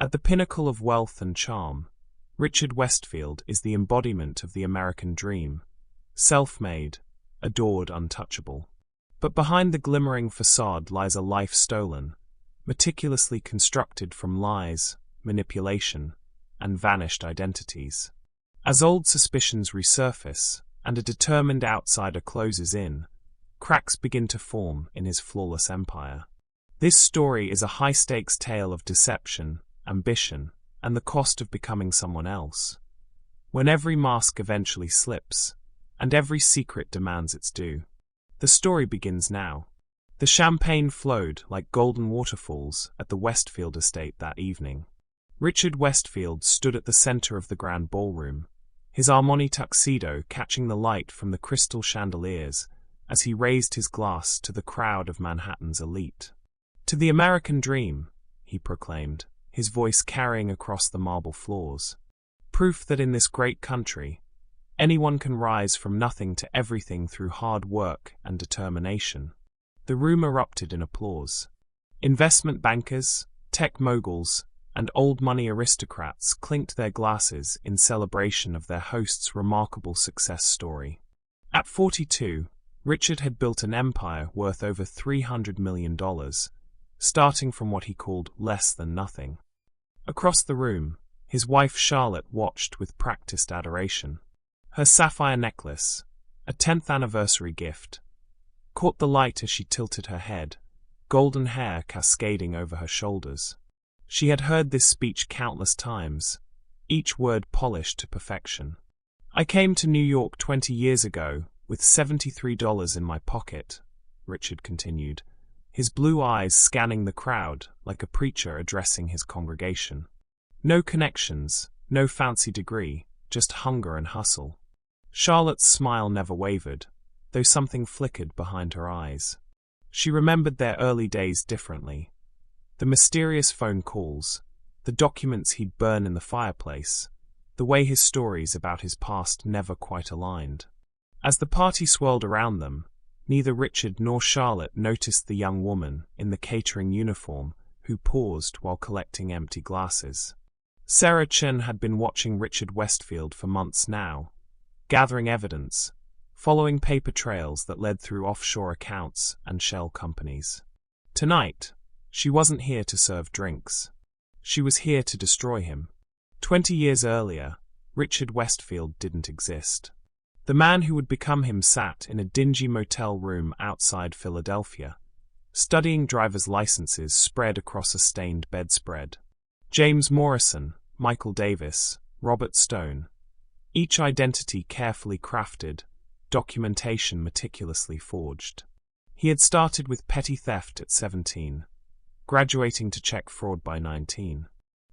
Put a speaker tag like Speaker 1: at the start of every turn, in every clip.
Speaker 1: At the pinnacle of wealth and charm, Richard Westfield is the embodiment of the American dream, self-made, adored, untouchable. But behind the glimmering facade lies a life stolen, meticulously constructed from lies, manipulation, and vanished identities. As old suspicions resurface, and a determined outsider closes in, cracks begin to form in his flawless empire. This story is a high-stakes tale of deception, ambition, and the cost of becoming someone else. When every mask eventually slips, and every secret demands its due. The story begins now. The champagne flowed like golden waterfalls at the Westfield estate that evening. Richard Westfield stood at the center of the grand ballroom, his Armani tuxedo catching the light from the crystal chandeliers as he raised his glass to the crowd of Manhattan's elite. "To the American dream," he proclaimed, his voice carrying across the marble floors. "Proof that in this great country, anyone can rise from nothing to everything through hard work and determination." The room erupted in applause. Investment bankers, tech moguls, and old money aristocrats clinked their glasses in celebration of their host's remarkable success story. At 42, Richard had built an empire worth over $300 million, starting from what he called less than nothing. Across the room, his wife Charlotte watched with practiced adoration. Her sapphire necklace, a 10th anniversary gift, caught the light as she tilted her head, golden hair cascading over her shoulders. She had heard this speech countless times, each word polished to perfection. "I came to New York 20 years ago with $73 in my pocket," Richard continued, his blue eyes scanning the crowd like a preacher addressing his congregation. "No connections, no fancy degree, just hunger and hustle." Charlotte's smile never wavered, though something flickered behind her eyes. She remembered their early days differently. The mysterious phone calls, the documents he'd burn in the fireplace, the way his stories about his past never quite aligned. As the party swirled around them, neither Richard nor Charlotte noticed the young woman in the catering uniform who paused while collecting empty glasses. Sarah Chen had been watching Richard Westfield for months now, gathering evidence, following paper trails that led through offshore accounts and shell companies. Tonight, she wasn't here to serve drinks. She was here to destroy him. 20 years earlier, Richard Westfield didn't exist. The man who would become him sat in a dingy motel room outside Philadelphia, studying driver's licenses spread across a stained bedspread. James Morrison, Michael Davis, Robert Stone, each identity carefully crafted, documentation meticulously forged. He had started with petty theft at 17, graduating to check fraud by 19.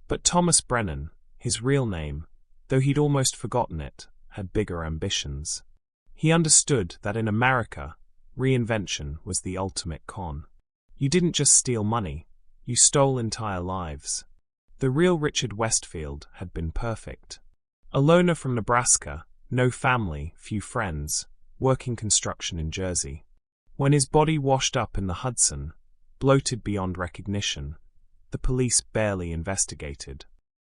Speaker 1: But Thomas Brennan, his real name, though he'd almost forgotten it, had bigger ambitions. He understood that in America, reinvention was the ultimate con. You didn't just steal money, you stole entire lives. The real Richard Westfield had been perfect. A loner from Nebraska, no family, few friends, working construction in Jersey. When his body washed up in the Hudson, bloated beyond recognition, the police barely investigated.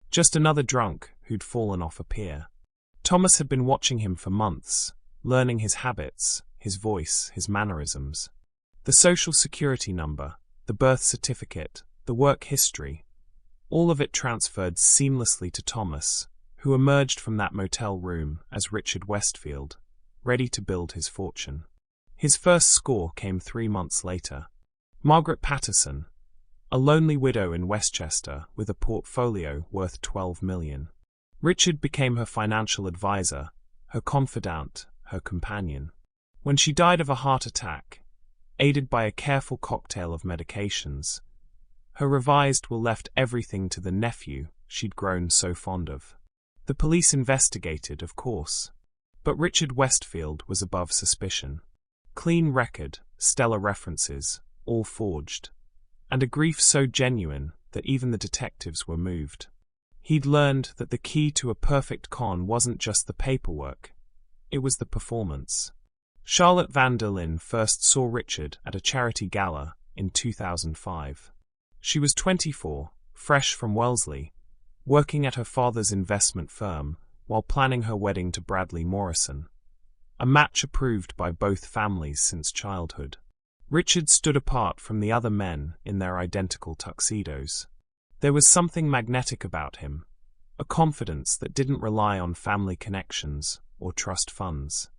Speaker 1: Just another drunk who'd fallen off a pier. Thomas had been watching him for months, learning his habits, his voice, his mannerisms. The social security number, the birth certificate, the work history, all of it transferred seamlessly to Thomas, who emerged from that motel room as Richard Westfield, ready to build his fortune. His first score came 3 months later. Margaret Patterson, a lonely widow in Westchester with a portfolio worth $12 million. Richard became her financial advisor, her confidant, her companion. When she died of a heart attack, aided by a careful cocktail of medications, her revised will left everything to the nephew she'd grown so fond of. The police investigated, of course, but Richard Westfield was above suspicion. Clean record, stellar references, all forged, and a grief so genuine that even the detectives were moved. He'd learned that the key to a perfect con wasn't just the paperwork, it was the performance. Charlotte van der Linde first saw Richard at a charity gala in 2005. She was 24, fresh from Wellesley, working at her father's investment firm while planning her wedding to Bradley Morrison, a match approved by both families since childhood. Richard stood apart from the other men in their identical tuxedos. There was something magnetic about him, a confidence that didn't rely on family connections or trust funds.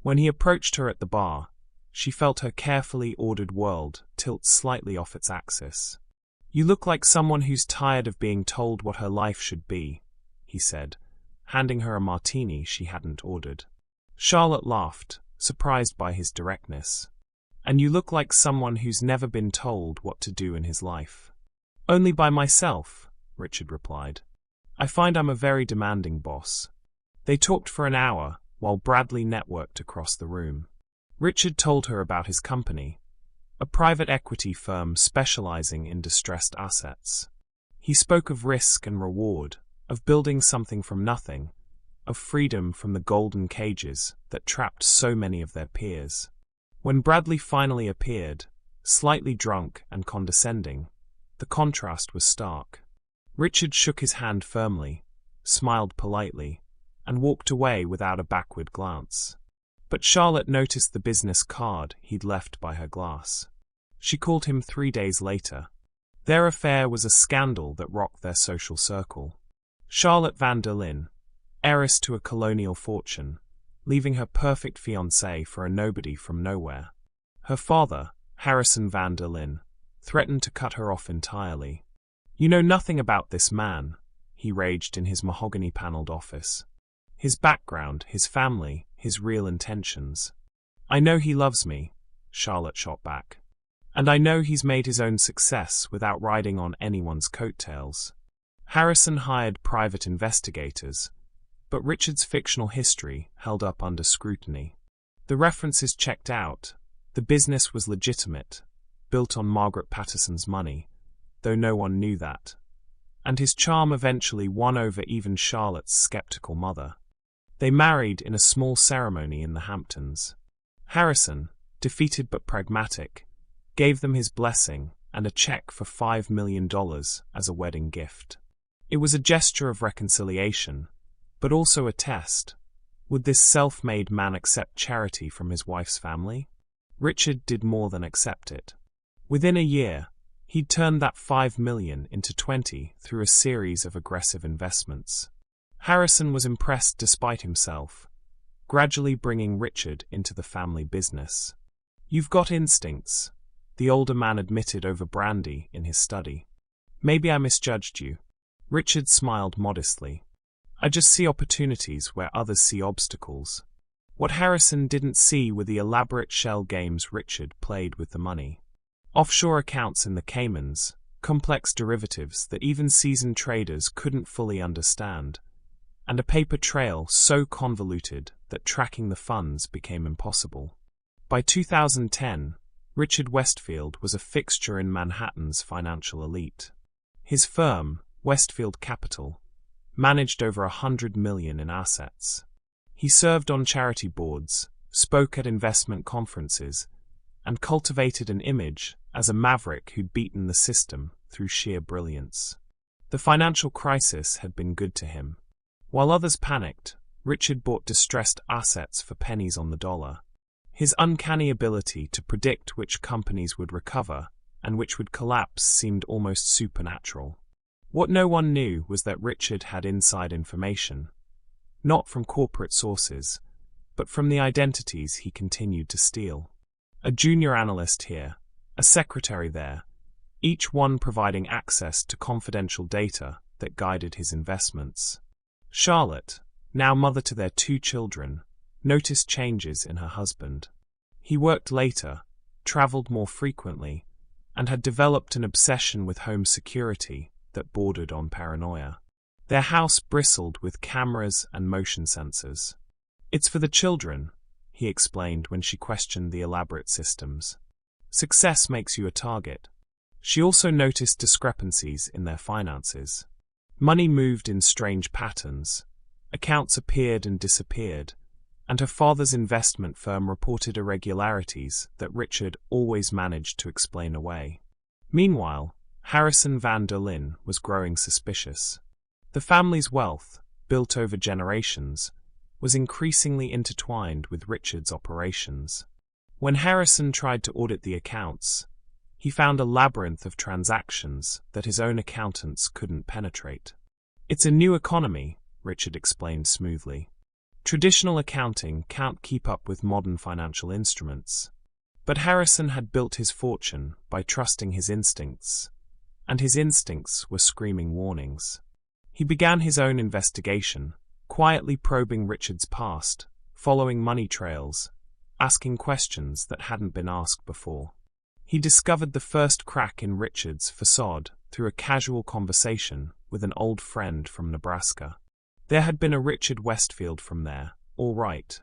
Speaker 1: When he approached her at the bar, she felt her carefully ordered world tilt slightly off its axis. "You look like someone who's tired of being told what her life should be," he said, handing her a martini she hadn't ordered. Charlotte laughed, surprised by his directness. "And you look like someone who's never been told what to do in his life." "Only by myself," Richard replied. "I find I'm a very demanding boss." They talked for an hour while Bradley networked across the room. Richard told her about his company, a private equity firm specializing in distressed assets. He spoke of risk and reward, of building something from nothing, of freedom from the golden cages that trapped so many of their peers. When Bradley finally appeared, slightly drunk and condescending, the contrast was stark. Richard shook his hand firmly, smiled politely, and walked away without a backward glance. But Charlotte noticed the business card he'd left by her glass. She called him 3 days later. Their affair was a scandal that rocked their social circle. Charlotte van der Linde, heiress to a colonial fortune, leaving her perfect fiancé for a nobody from nowhere. Her father, Harrison van der Linde, threatened to cut her off entirely. "You know nothing about this man," he raged in his mahogany-paneled office. "His background, his family, his real intentions." "I know he loves me," Charlotte shot back. "And I know he's made his own success without riding on anyone's coattails." Harrison hired private investigators, but Richard's fictional history held up under scrutiny. The references checked out. The business was legitimate, built on Margaret Patterson's money, though no one knew that. And his charm eventually won over even Charlotte's skeptical mother. They married in a small ceremony in the Hamptons. Harrison, defeated but pragmatic, gave them his blessing and a check for $5 million as a wedding gift. It was a gesture of reconciliation, but also a test. Would this self-made man accept charity from his wife's family? Richard did more than accept it. Within a year, he'd turned that $5 million into 20 through a series of aggressive investments. Harrison was impressed despite himself, gradually bringing Richard into the family business. "You've got instincts," the older man admitted over brandy in his study. "Maybe I misjudged you." Richard smiled modestly. "I just see opportunities where others see obstacles." What Harrison didn't see were the elaborate shell games Richard played with the money. Offshore accounts in the Caymans, complex derivatives that even seasoned traders couldn't fully understand, and a paper trail so convoluted that tracking the funds became impossible. By 2010, Richard Westfield was a fixture in Manhattan's financial elite. His firm, Westfield Capital, managed over $100 million in assets. He served on charity boards, spoke at investment conferences, and cultivated an image as a maverick who'd beaten the system through sheer brilliance. The financial crisis had been good to him. While others panicked, Richard bought distressed assets for pennies on the dollar. His uncanny ability to predict which companies would recover and which would collapse seemed almost supernatural. What no one knew was that Richard had inside information, not from corporate sources, but from the identities he continued to steal. A junior analyst here, a secretary there, each one providing access to confidential data that guided his investments. Charlotte, now mother to their 2 children, noticed changes in her husband. He worked later, traveled more frequently, and had developed an obsession with home security that bordered on paranoia. Their house bristled with cameras and motion sensors. "It's for the children," he explained when she questioned the elaborate systems. "Success makes you a target." She also noticed discrepancies in their finances. Money moved in strange patterns. Accounts appeared and disappeared, and her father's investment firm reported irregularities that Richard always managed to explain away. Meanwhile, Harrison van der Linde was growing suspicious. The family's wealth, built over generations, was increasingly intertwined with Richard's operations. When Harrison tried to audit the accounts, he found a labyrinth of transactions that his own accountants couldn't penetrate. "It's a new economy," Richard explained smoothly. "Traditional accounting can't keep up with modern financial instruments." But Harrison had built his fortune by trusting his instincts, and his instincts were screaming warnings. He began his own investigation, quietly probing Richard's past, following money trails, asking questions that hadn't been asked before. He discovered the first crack in Richard's facade through a casual conversation with an old friend from Nebraska. There had been a Richard Westfield from there, all right,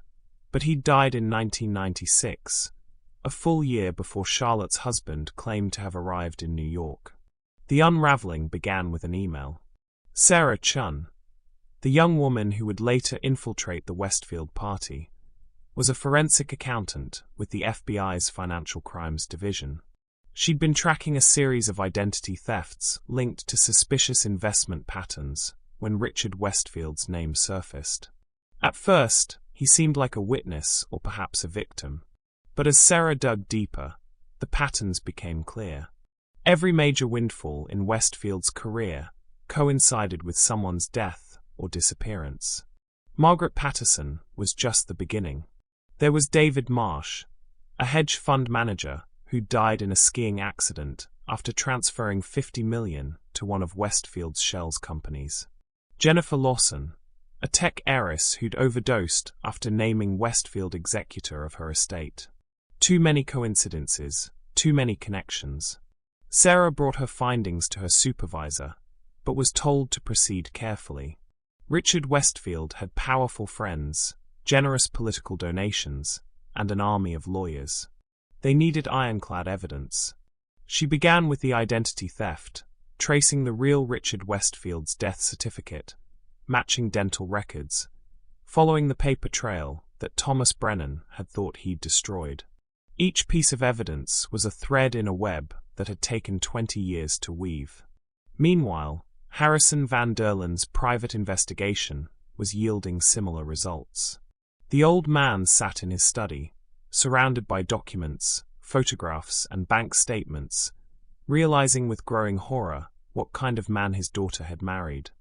Speaker 1: but he'd died in 1996, a full year before Charlotte's husband claimed to have arrived in New York. The unraveling began with an email. Sarah Chun, the young woman who would later infiltrate the Westfield party, was a forensic accountant with the FBI's Financial Crimes Division. She'd been tracking a series of identity thefts linked to suspicious investment patterns when Richard Westfield's name surfaced. At first, he seemed like a witness or perhaps a victim. But as Sarah dug deeper, the patterns became clear. Every major windfall in Westfield's career coincided with someone's death or disappearance. Margaret Patterson was just the beginning. There was David Marsh, a hedge fund manager who died in a skiing accident after transferring $50 million to one of Westfield's Shell's companies. Jennifer Lawson, a tech heiress who'd overdosed after naming Westfield executor of her estate. Too many coincidences, too many connections. Sarah brought her findings to her supervisor, but was told to proceed carefully. Richard Westfield had powerful friends, generous political donations, and an army of lawyers. They needed ironclad evidence. She began with the identity theft, tracing the real Richard Westfield's death certificate, matching dental records, following the paper trail that Thomas Brennan had thought he'd destroyed. Each piece of evidence was a thread in a web that had taken 20 years to weave. Meanwhile, Harrison van der Linde's private investigation was yielding similar results. The old man sat in his study, surrounded by documents, photographs, and bank statements, realizing with growing horror what kind of man his daughter had married.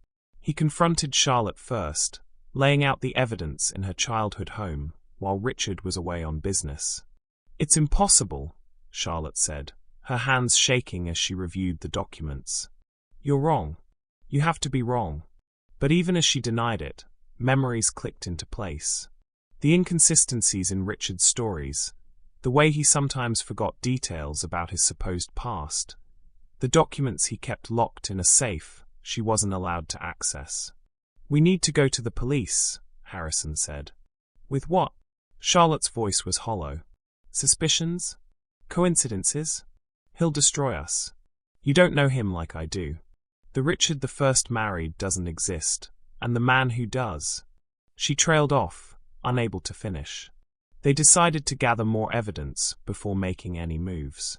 Speaker 1: He confronted Charlotte first, laying out the evidence in her childhood home, while Richard was away on business. "It's impossible," Charlotte said, her hands shaking as she reviewed the documents. "You're wrong. You have to be wrong." But even as she denied it, memories clicked into place. The inconsistencies in Richard's stories, the way he sometimes forgot details about his supposed past, the documents he kept locked in a safe she wasn't allowed to access. "We need to go to the police," Harrison said. "With what?" Charlotte's voice was hollow. "Suspicions? Coincidences? He'll destroy us. You don't know him like I do. The Richard the First married doesn't exist, and the man who does." She trailed off, unable to finish. They decided to gather more evidence before making any moves.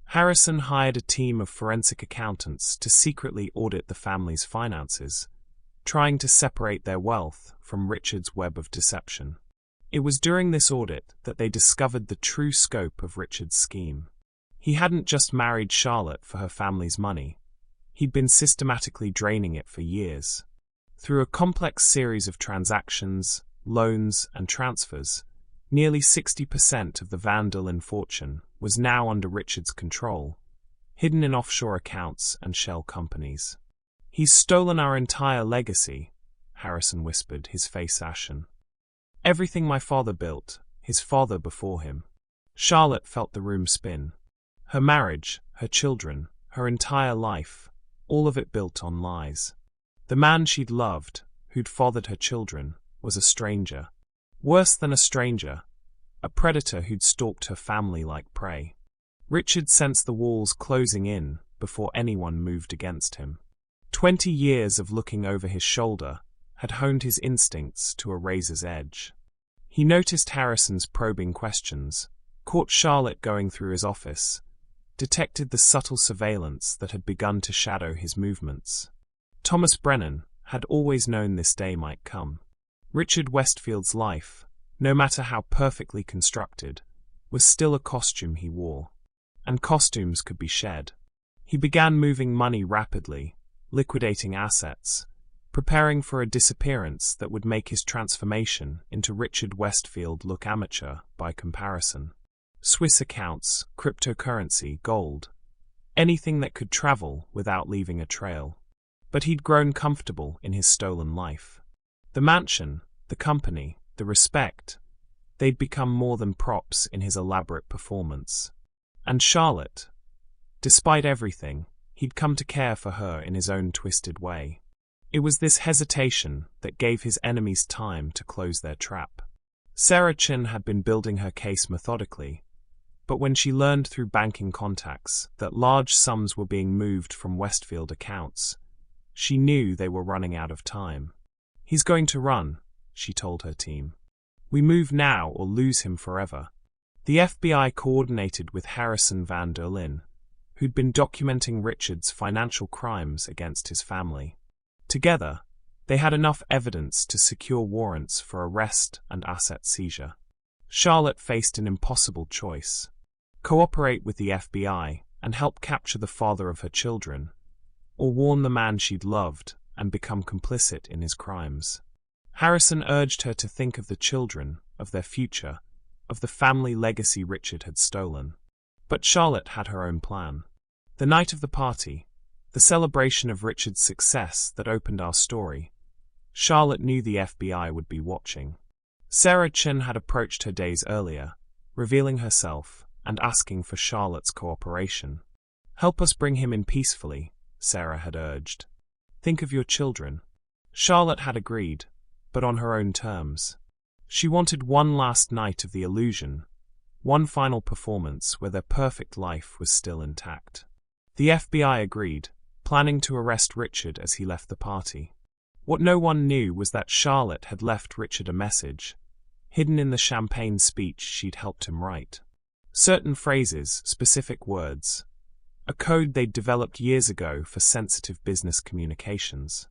Speaker 1: Harrison hired a team of forensic accountants to secretly audit the family's finances, trying to separate their wealth from Richard's web of deception. It was during this audit that they discovered the true scope of Richard's scheme. He hadn't just married Charlotte for her family's money. He'd been systematically draining it for years. Through a complex series of transactions, loans, and transfers, nearly 60% of the van der Linde fortune was now under Richard's control, hidden in offshore accounts and shell companies. "He's stolen our entire legacy," Harrison whispered, his face ashen. "Everything my father built, his father before him." Charlotte felt the room spin. Her marriage, her children, her entire life, all of it built on lies. The man she'd loved, who'd fathered her children, was a stranger. Worse than a stranger, a predator who'd stalked her family like prey. Richard sensed the walls closing in before anyone moved against him. 20 years of looking over his shoulder had honed his instincts to a razor's edge. He noticed Harrison's probing questions, caught Charlotte going through his office, detected the subtle surveillance that had begun to shadow his movements. Thomas Brennan had always known this day might come. Richard Westfield's life, no matter how perfectly constructed, was still a costume he wore. And costumes could be shed. He began moving money rapidly, liquidating assets, preparing for a disappearance that would make his transformation into Richard Westfield look amateur by comparison. Swiss accounts, cryptocurrency, gold. Anything that could travel without leaving a trail. But he'd grown comfortable in his stolen life. The mansion, the company, the respect, they'd become more than props in his elaborate performance. And Charlotte, despite everything, he'd come to care for her in his own twisted way. It was this hesitation that gave his enemies time to close their trap. Sarah Chin had been building her case methodically, but when she learned through banking contacts that large sums were being moved from Westfield accounts, she knew they were running out of time. "He's going to run," she told her team. "We move now or lose him forever." The FBI coordinated with Harrison Van der Linde, who'd been documenting Richard's financial crimes against his family. Together, they had enough evidence to secure warrants for arrest and asset seizure. Charlotte faced an impossible choice: cooperate with the FBI and help capture the father of her children, or warn the man she'd loved and become complicit in his crimes. Harrison urged her to think of the children, of their future, of the family legacy Richard had stolen. But Charlotte had her own plan. The night of the party, the celebration of Richard's success that opened our story, Charlotte knew the FBI would be watching. Sarah Chin had approached her days earlier, revealing herself and asking for Charlotte's cooperation. "Help us bring him in peacefully," Sarah had urged. "Think of your children." Charlotte had agreed, but on her own terms. She wanted one last night of the illusion, one final performance where their perfect life was still intact. The FBI agreed, planning to arrest Richard as he left the party. What no one knew was that Charlotte had left Richard a message, hidden in the champagne speech she'd helped him write. Certain phrases, specific words, a code they'd developed years ago for sensitive business communications.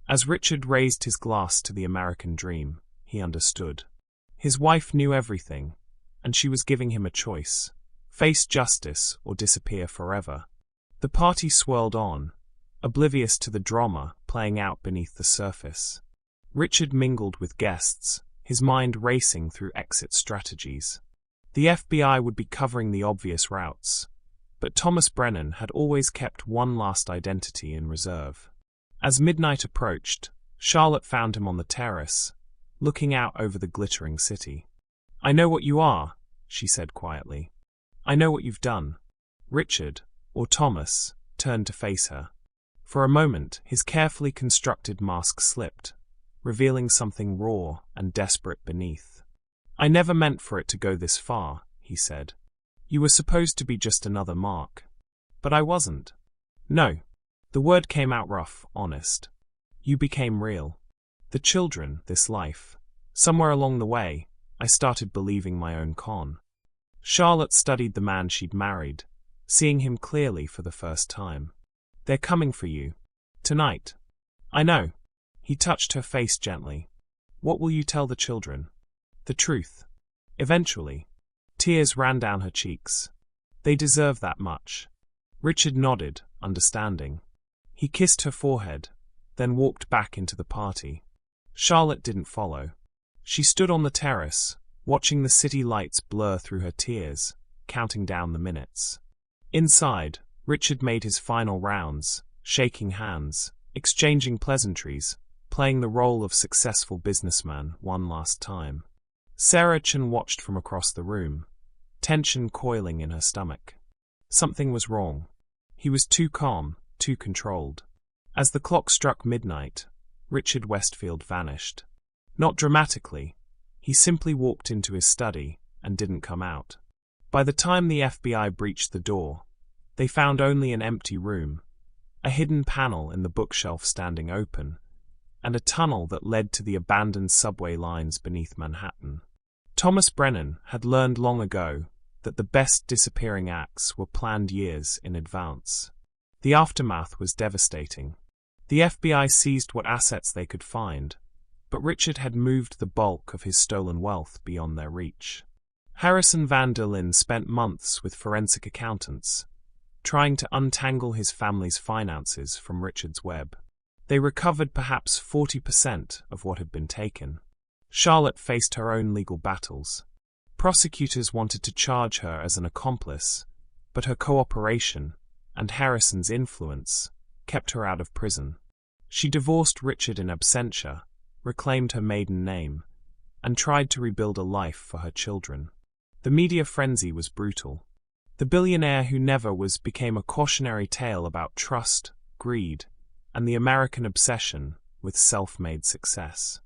Speaker 1: As Richard raised his glass to the American dream, he understood. His wife knew everything, and she was giving him a choice: face justice or disappear forever. The party swirled on, oblivious to the drama playing out beneath the surface. Richard mingled with guests, his mind racing through exit strategies. The FBI would be covering the obvious routes, but Thomas Brennan had always kept one last identity in reserve. As midnight approached, Charlotte found him on the terrace, looking out over the glittering city. "I know what you are," she said quietly. "I know what you've done." Richard, or Thomas, turned to face her. For a moment, his carefully constructed mask slipped, revealing something raw and desperate beneath. "I never meant for it to go this far," he said. "You were supposed to be just another mark. But I wasn't." "No." The word came out rough, honest. "You became real. The children, this life. Somewhere along the way, I started believing my own con." Charlotte studied the man she'd married, seeing him clearly for the first time. "They're coming for you. Tonight." "I know." He touched her face gently. "What will you tell the children?" "The truth. Eventually." Tears ran down her cheeks. "They deserve that much." Richard nodded, understanding. He kissed her forehead, then walked back into the party. Charlotte didn't follow. She stood on the terrace, watching the city lights blur through her tears, counting down the minutes. Inside, Richard made his final rounds, shaking hands, exchanging pleasantries, playing the role of successful businessman one last time. Sarah Chin watched from across the room, tension coiling in her stomach. Something was wrong. He was too calm, too controlled. As the clock struck midnight, Richard Westfield vanished. Not dramatically. He simply walked into his study and didn't come out. By the time the FBI breached the door, they found only an empty room, a hidden panel in the bookshelf standing open, and a tunnel that led to the abandoned subway lines beneath Manhattan. Thomas Brennan had learned long ago, that the best disappearing acts were planned years in advance. The aftermath was devastating. The FBI seized what assets they could find, but Richard had moved the bulk of his stolen wealth beyond their reach. Harrison van der Linde spent months with forensic accountants, trying to untangle his family's finances from Richard's web. They recovered perhaps 40% of what had been taken. Charlotte faced her own legal battles. Prosecutors wanted to charge her as an accomplice, but her cooperation and Harrison's influence kept her out of prison. She divorced Richard in absentia, reclaimed her maiden name, and tried to rebuild a life for her children. The media frenzy was brutal. The billionaire who never was became a cautionary tale about trust, greed, and the American obsession with self-made success.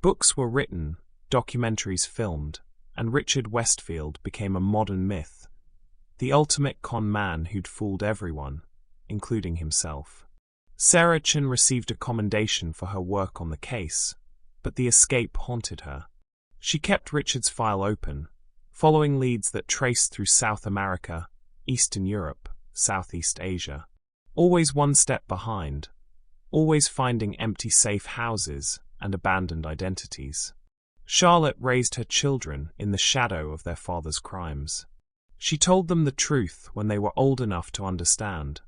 Speaker 1: Books were written, documentaries filmed, and Richard Westfield became a modern myth, the ultimate con man who'd fooled everyone, including himself. Sarah Chin received a commendation for her work on the case, but the escape haunted her. She kept Richard's file open, following leads that traced through South America, Eastern Europe, Southeast Asia. Always one step behind, always finding empty safe houses and abandoned identities. Charlotte raised her children in the shadow of their father's crimes. She told them the truth when they were old enough to understand,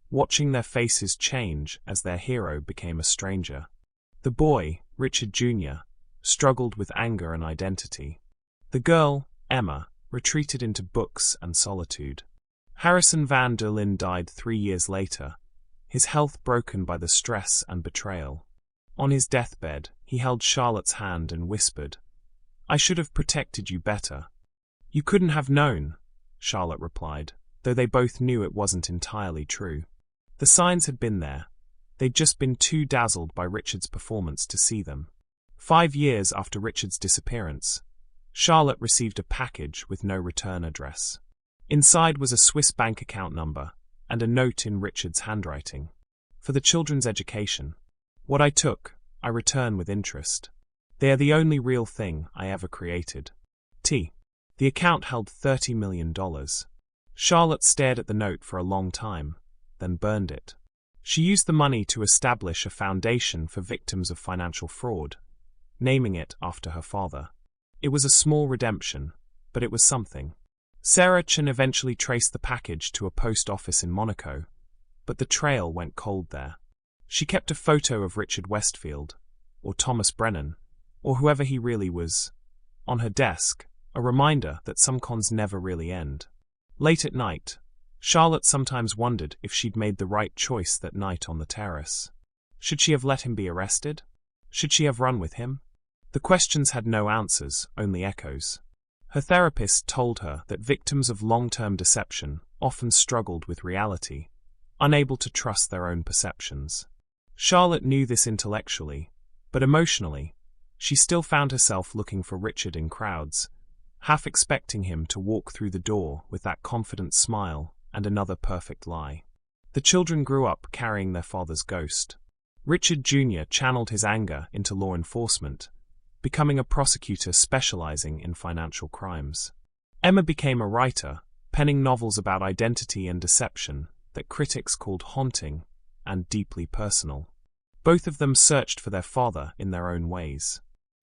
Speaker 1: watching their faces change as their hero became a stranger. The boy, Richard Jr., struggled with anger and identity. The girl, Emma, retreated into books and solitude. Harrison van der Linde died 3 years later, his health broken by the stress and betrayal. On his deathbed, he held Charlotte's hand and whispered, "I should have protected you better." "You couldn't have known," Charlotte replied, though they both knew it wasn't entirely true. The signs had been there. They'd just been too dazzled by Richard's performance to see them. 5 years after Richard's disappearance, Charlotte received a package with no return address. Inside was a Swiss bank account number and a note in Richard's handwriting. "For the children's education. What I took, I return with interest. They are the only real thing I ever created. T." The account held $30 million. Charlotte stared at the note for a long time, then burned it. She used the money to establish a foundation for victims of financial fraud, naming it after her father. It was a small redemption, but it was something. Sarah Chin eventually traced the package to a post office in Monaco, but the trail went cold there. She kept a photo of Richard Westfield, or Thomas Brennan, or whoever he really was, on her desk, a reminder that some cons never really end. Late at night, Charlotte sometimes wondered if she'd made the right choice that night on the terrace. Should she have let him be arrested? Should she have run with him? The questions had no answers, only echoes. Her therapist told her that victims of long-term deception often struggled with reality, unable to trust their own perceptions. Charlotte knew this intellectually, but emotionally, she still found herself looking for Richard in crowds, half expecting him to walk through the door with that confident smile and another perfect lie. The children grew up carrying their father's ghost. Richard Jr. channeled his anger into law enforcement, becoming a prosecutor specializing in financial crimes. Emma became a writer, penning novels about identity and deception that critics called haunting and deeply personal. Both of them searched for their father in their own ways.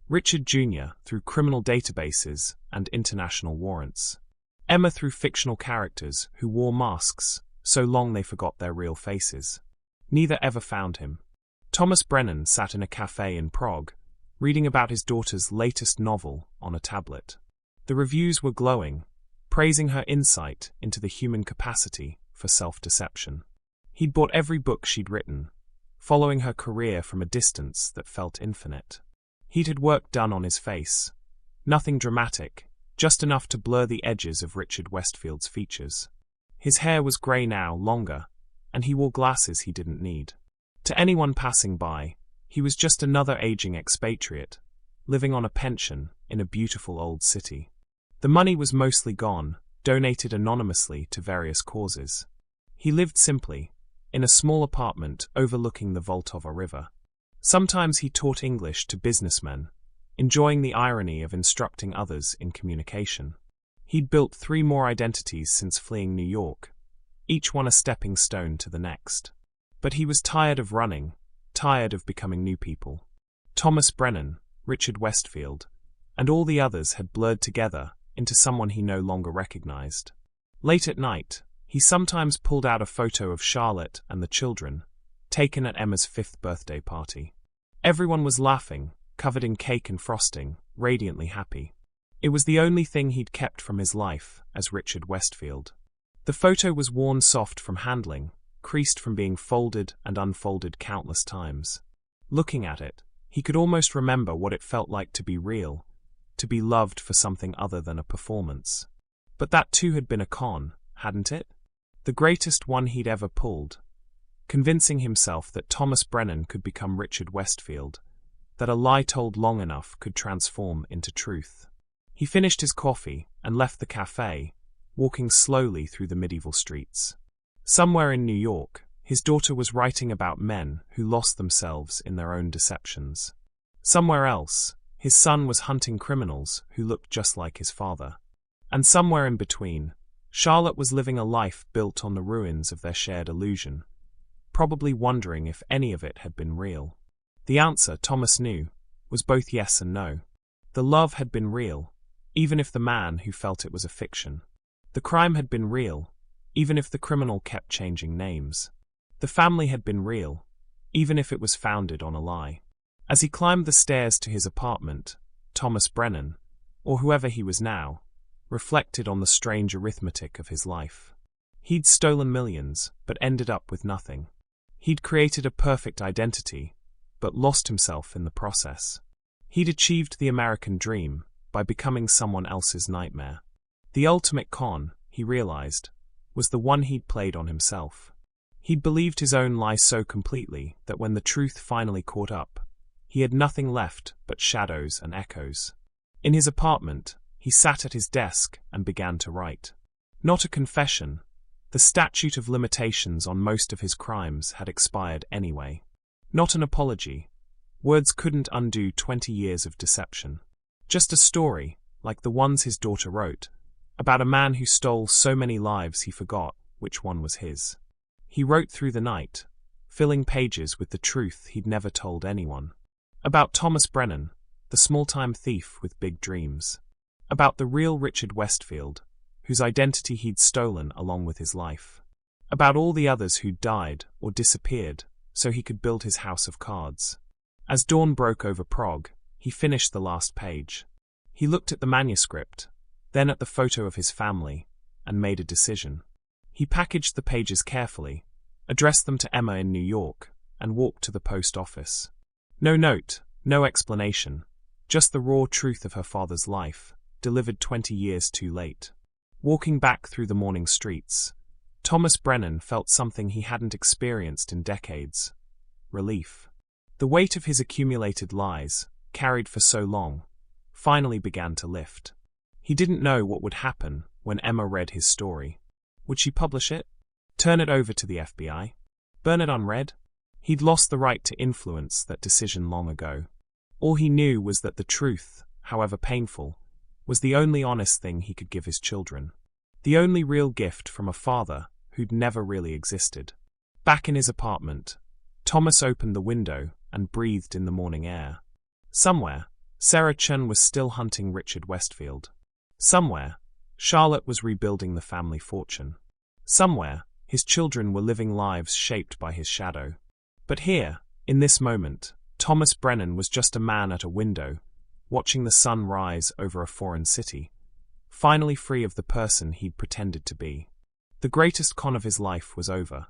Speaker 1: Richard Jr. through criminal databases and international warrants. Emma through fictional characters who wore masks so long they forgot their real faces. Neither ever found him. Thomas Brennan sat in a cafe in Prague, reading about his daughter's latest novel on a tablet. The reviews were glowing, praising her insight into the human capacity for self-deception. He'd bought every book she'd written, following her career from a distance that felt infinite. He'd had work done on his face. Nothing dramatic, just enough to blur the edges of Richard Westfield's features. His hair was grey now, longer, and he wore glasses he didn't need. To anyone passing by, he was just another aging expatriate, living on a pension in a beautiful old city. The money was mostly gone, donated anonymously to various causes. He lived simply, in a small apartment overlooking the Vltava River. Sometimes he taught English to businessmen, enjoying the irony of instructing others in communication. He'd built 3 more identities since fleeing New York, each one a stepping stone to the next. But he was tired of running, tired of becoming new people. Thomas Brennan, Richard Westfield, and all the others had blurred together into someone he no longer recognized. Late at night, he sometimes pulled out a photo of Charlotte and the children, taken at Emma's 5th birthday party. Everyone was laughing, covered in cake and frosting, radiantly happy. It was the only thing he'd kept from his life as Richard Westfield. The photo was worn soft from handling, creased from being folded and unfolded countless times. Looking at it, he could almost remember what it felt like to be real, to be loved for something other than a performance. But that too had been a con, hadn't it? The greatest one he'd ever pulled. Convincing himself that Thomas Brennan could become Richard Westfield, that a lie told long enough could transform into truth. He finished his coffee and left the cafe, walking slowly through the medieval streets. Somewhere in New York, his daughter was writing about men who lost themselves in their own deceptions. Somewhere else, his son was hunting criminals who looked just like his father. And somewhere in between, Charlotte was living a life built on the ruins of their shared illusion, probably wondering if any of it had been real. The answer, Thomas knew, was both yes and no. The love had been real, even if the man who felt it was a fiction. The crime had been real, even if the criminal kept changing names. The family had been real, even if it was founded on a lie. As he climbed the stairs to his apartment, Thomas Brennan, or whoever he was now, reflected on the strange arithmetic of his life. He'd stolen millions, but ended up with nothing. He'd created a perfect identity, but lost himself in the process. He'd achieved the American dream by becoming someone else's nightmare. The ultimate con, he realized, was the one he'd played on himself. He'd believed his own lie so completely that when the truth finally caught up, he had nothing left but shadows and echoes. In his apartment, he sat at his desk and began to write. Not a confession. The statute of limitations on most of his crimes had expired anyway. Not an apology. Words couldn't undo 20 years of deception. Just a story, like the ones his daughter wrote, about a man who stole so many lives he forgot which one was his. He wrote through the night, filling pages with the truth he'd never told anyone. About Thomas Brennan, the small-time thief with big dreams. About the real Richard Westfield, whose identity he'd stolen along with his life. About all the others who'd died or disappeared so he could build his house of cards. As dawn broke over Prague, he finished the last page. He looked at the manuscript, then at the photo of his family, and made a decision. He packaged the pages carefully, addressed them to Emma in New York, and walked to the post office. No note, no explanation, just the raw truth of her father's life, delivered 20 years too late. Walking back through the morning streets, Thomas Brennan felt something he hadn't experienced in decades: relief. The weight of his accumulated lies, carried for so long, finally began to lift. He didn't know what would happen when Emma read his story. Would she publish it? Turn it over to the FBI? Burn it unread? He'd lost the right to influence that decision long ago. All he knew was that the truth, however painful, was the only honest thing he could give his children. The only real gift from a father who'd never really existed. Back in his apartment, Thomas opened the window and breathed in the morning air. Somewhere, Sarah Chen was still hunting Richard Westfield. Somewhere, Charlotte was rebuilding the family fortune. Somewhere, his children were living lives shaped by his shadow. But here, in this moment, Thomas Brennan was just a man at a window, watching the sun rise over a foreign city, finally free of the person he'd pretended to be. The greatest con of his life was over.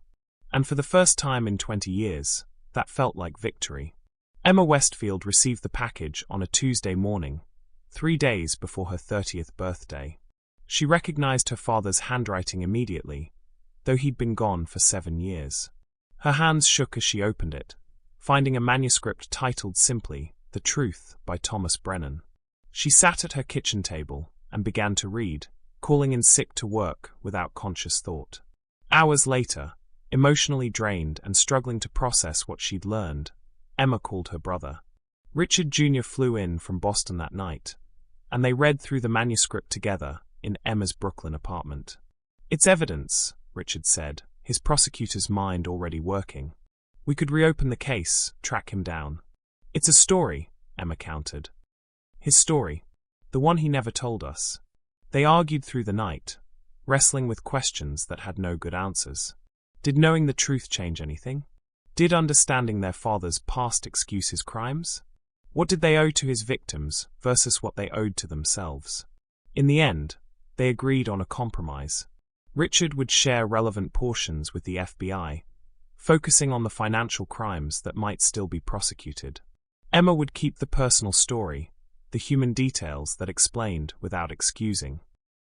Speaker 1: And for the first time in 20 years, that felt like victory. Emma Westfield received the package on a Tuesday morning, 3 days before her 30th birthday. She recognized her father's handwriting immediately, though he'd been gone for 7 years. Her hands shook as she opened it, finding a manuscript titled simply, The Truth by Thomas Brennan. She sat at her kitchen table and began to read, calling in sick to work without conscious thought. Hours later, emotionally drained and struggling to process what she'd learned, Emma called her brother. Richard Jr. flew in from Boston that night, and they read through the manuscript together in Emma's Brooklyn apartment. "It's evidence," Richard said, his prosecutor's mind already working. "We could reopen the case, track him down." "It's a story," Emma countered. "His story. The one he never told us." They argued through the night, wrestling with questions that had no good answers. Did knowing the truth change anything? Did understanding their father's past excuse his crimes? What did they owe to his victims versus what they owed to themselves? In the end, they agreed on a compromise. Richard would share relevant portions with the FBI, focusing on the financial crimes that might still be prosecuted. Emma would keep the personal story, the human details that explained without excusing.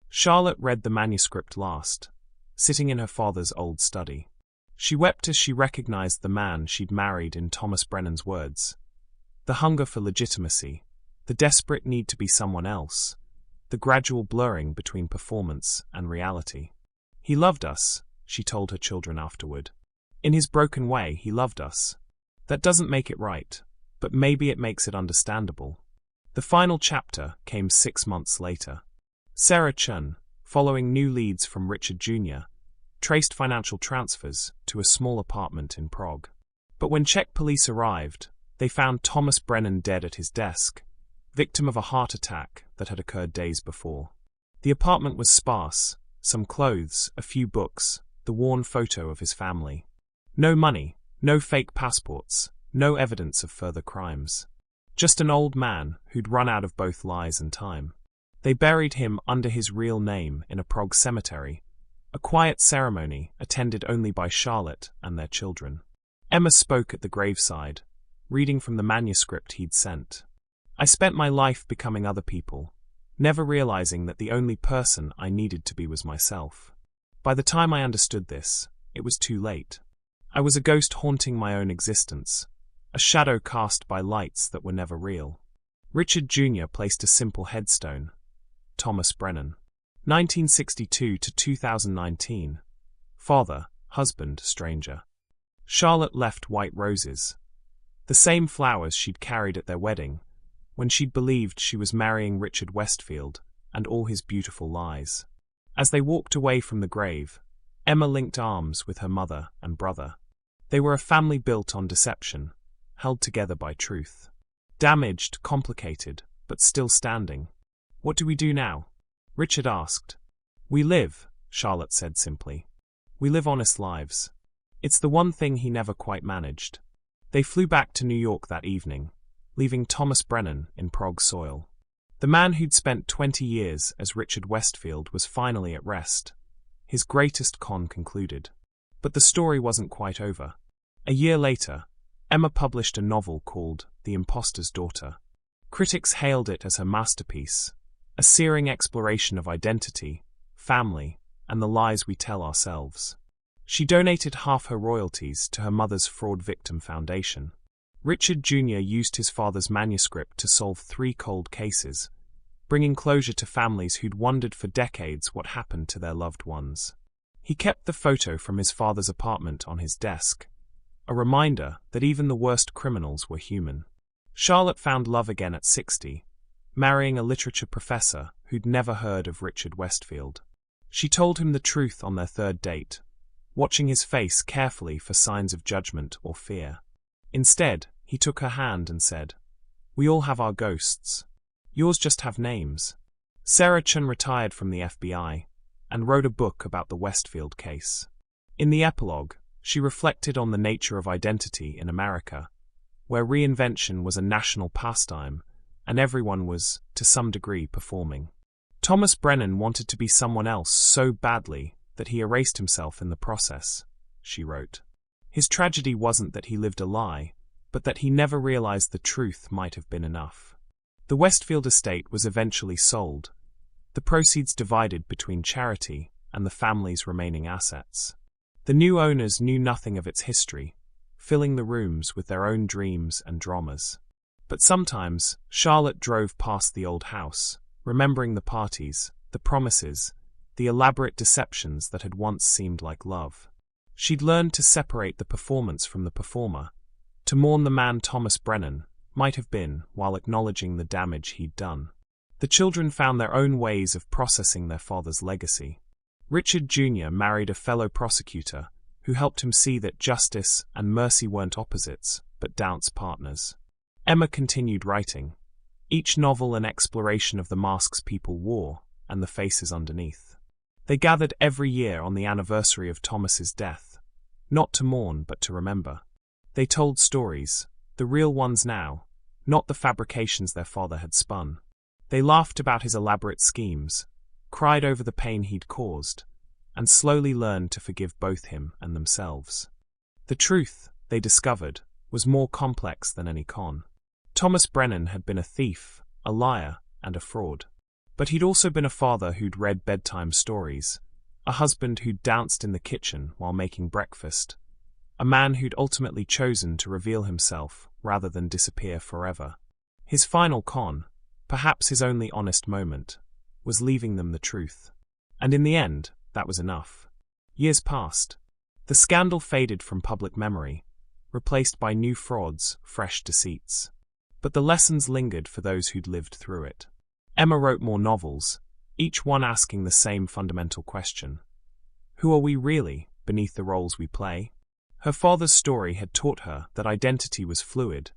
Speaker 1: Charlotte read the manuscript last, sitting in her father's old study. She wept as she recognized the man she'd married in Thomas Brennan's words. The hunger for legitimacy, the desperate need to be someone else, the gradual blurring between performance and reality. "He loved us," she told her children afterward. "In his broken way, he loved us. That doesn't make it right, but maybe it makes it understandable." The final chapter came 6 months later. Sarah Chun, following new leads from Richard Jr., traced financial transfers to a small apartment in Prague. But when Czech police arrived, they found Thomas Brennan dead at his desk, victim of a heart attack that had occurred days before. The apartment was sparse, some clothes, a few books, the worn photo of his family. No money, no fake passports, no evidence of further crimes. Just an old man who'd run out of both lies and time. They buried him under his real name in a Prague cemetery, a quiet ceremony attended only by Charlotte and their children. Emma spoke at the graveside, reading from the manuscript he'd sent. "I spent my life becoming other people, never realizing that the only person I needed to be was myself. By the time I understood this, it was too late. I was a ghost haunting my own existence, a shadow cast by lights that were never real." Richard Jr. placed a simple headstone. Thomas Brennan. 1962 to 2019. Father, husband, stranger. Charlotte left white roses. The same flowers she'd carried at their wedding, when she'd believed she was marrying Richard Westfield and all his beautiful lies. As they walked away from the grave, Emma linked arms with her mother and brother. They were a family built on deception, held together by truth. Damaged, complicated, but still standing. "What do we do now?" Richard asked. "We live," Charlotte said simply. "We live honest lives." It's the one thing he never quite managed. They flew back to New York that evening, leaving Thomas Brennan in Prague soil. The man who'd spent 20 years as Richard Westfield was finally at rest, his greatest con concluded. But the story wasn't quite over. A year later, Emma published a novel called The Imposter's Daughter. Critics hailed it as her masterpiece, a searing exploration of identity, family, and the lies we tell ourselves. She donated half her royalties to her mother's fraud victim foundation. Richard Jr. used his father's manuscript to solve 3 cold cases, bringing closure to families who'd wondered for decades what happened to their loved ones. He kept the photo from his father's apartment on his desk, a reminder that even the worst criminals were human. Charlotte found love again at 60, marrying a literature professor who'd never heard of Richard Westfield. She told him the truth on their 3rd date, watching his face carefully for signs of judgment or fear. Instead, he took her hand and said, "We all have our ghosts. Yours just have names." Sarah Chun retired from the FBI and wrote a book about the Westfield case. In the epilogue, she reflected on the nature of identity in America, where reinvention was a national pastime and everyone was, to some degree, performing. Thomas Brennan wanted to be someone else so badly that he erased himself in the process, she wrote. His tragedy wasn't that he lived a lie, but that he never realized the truth might have been enough. The Westfield estate was eventually sold, the proceeds divided between charity and the family's remaining assets. The new owners knew nothing of its history, filling the rooms with their own dreams and dramas. But sometimes, Charlotte drove past the old house, remembering the parties, the promises, the elaborate deceptions that had once seemed like love. She'd learned to separate the performance from the performer, to mourn the man Thomas Brennan might have been while acknowledging the damage he'd done. The children found their own ways of processing their father's legacy. Richard Jr. married a fellow prosecutor who helped him see that justice and mercy weren't opposites, but dance partners. Emma continued writing, each novel an exploration of the masks people wore and the faces underneath. They gathered every year on the anniversary of Thomas's death, not to mourn but to remember. They told stories, the real ones now, not the fabrications their father had spun. They laughed about his elaborate schemes, cried over the pain he'd caused, and slowly learned to forgive both him and themselves. The truth, they discovered, was more complex than any con. Thomas Brennan had been a thief, a liar, and a fraud. But he'd also been a father who'd read bedtime stories, a husband who'd danced in the kitchen while making breakfast, a man who'd ultimately chosen to reveal himself rather than disappear forever. His final con, perhaps his only honest moment, was leaving them the truth. And in the end, that was enough. Years passed. The scandal faded from public memory, replaced by new frauds, fresh deceits. But the lessons lingered for those who'd lived through it. Emma wrote more novels, each one asking the same fundamental question. Who are we really, beneath the roles we play? Her father's story had taught her that identity was fluid,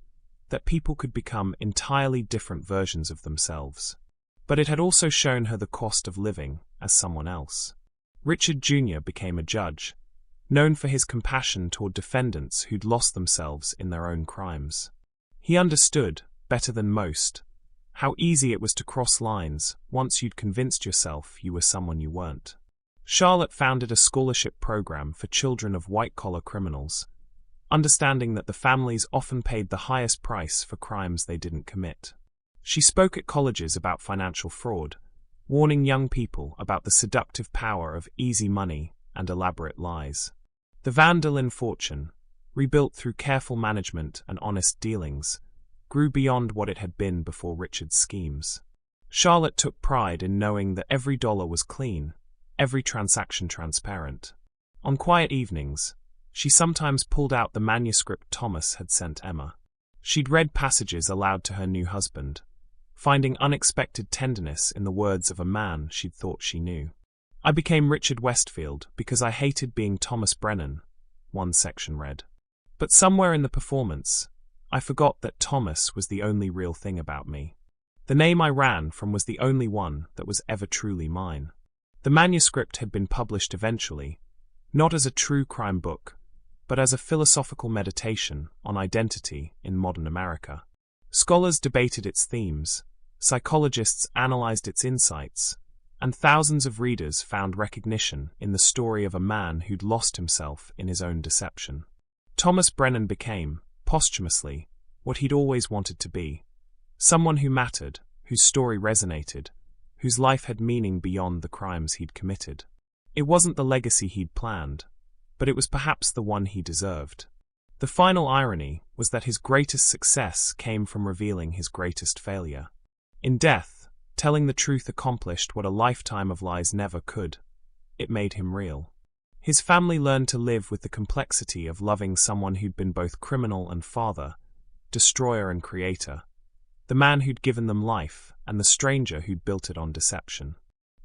Speaker 1: that people could become entirely different versions of themselves. But it had also shown her the cost of living as someone else. Richard Jr. became a judge, known for his compassion toward defendants who'd lost themselves in their own crimes. He understood, better than most, how easy it was to cross lines once you'd convinced yourself you were someone you weren't. Charlotte founded a scholarship program for children of white-collar criminals, understanding that the families often paid the highest price for crimes they didn't commit. She spoke at colleges about financial fraud, warning young people about the seductive power of easy money and elaborate lies. The Van der Linde fortune, rebuilt through careful management and honest dealings, grew beyond what it had been before Richard's schemes. Charlotte took pride in knowing that every dollar was clean, every transaction transparent. On quiet evenings, she sometimes pulled out the manuscript Thomas had sent Emma. She'd read passages aloud to her new husband, finding unexpected tenderness in the words of a man she'd thought she knew. I became Richard Westfield because I hated being Thomas Brennan, one section read. But somewhere in the performance, I forgot that Thomas was the only real thing about me. The name I ran from was the only one that was ever truly mine. The manuscript had been published eventually, not as a true crime book, but as a philosophical meditation on identity in modern America. Scholars debated its themes, psychologists analyzed its insights, and thousands of readers found recognition in the story of a man who'd lost himself in his own deception. Thomas Brennan became, posthumously, what he'd always wanted to be, someone who mattered, whose story resonated, whose life had meaning beyond the crimes he'd committed. It wasn't the legacy he'd planned, but it was perhaps the one he deserved. The final irony was that his greatest success came from revealing his greatest failure. In death, telling the truth accomplished what a lifetime of lies never could. It made him real. His family learned to live with the complexity of loving someone who'd been both criminal and father, destroyer and creator, the man who'd given them life and the stranger who'd built it on deception.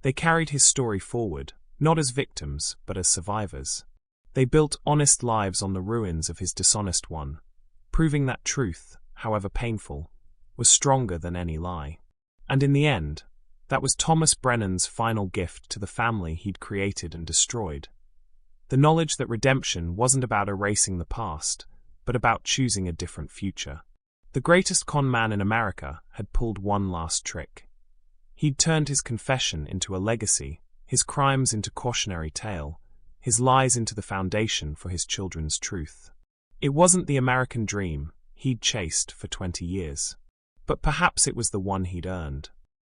Speaker 1: They carried his story forward, not as victims, but as survivors. They built honest lives on the ruins of his dishonest one, proving that truth, however painful, was stronger than any lie. And in the end, that was Thomas Brennan's final gift to the family he'd created and destroyed. The knowledge that redemption wasn't about erasing the past, but about choosing a different future. The greatest con man in America had pulled one last trick. He'd turned his confession into a legacy, his crimes into cautionary tale, his lies into the foundation for his children's truth. It wasn't the American dream he'd chased for 20 years. But perhaps it was the one he'd earned.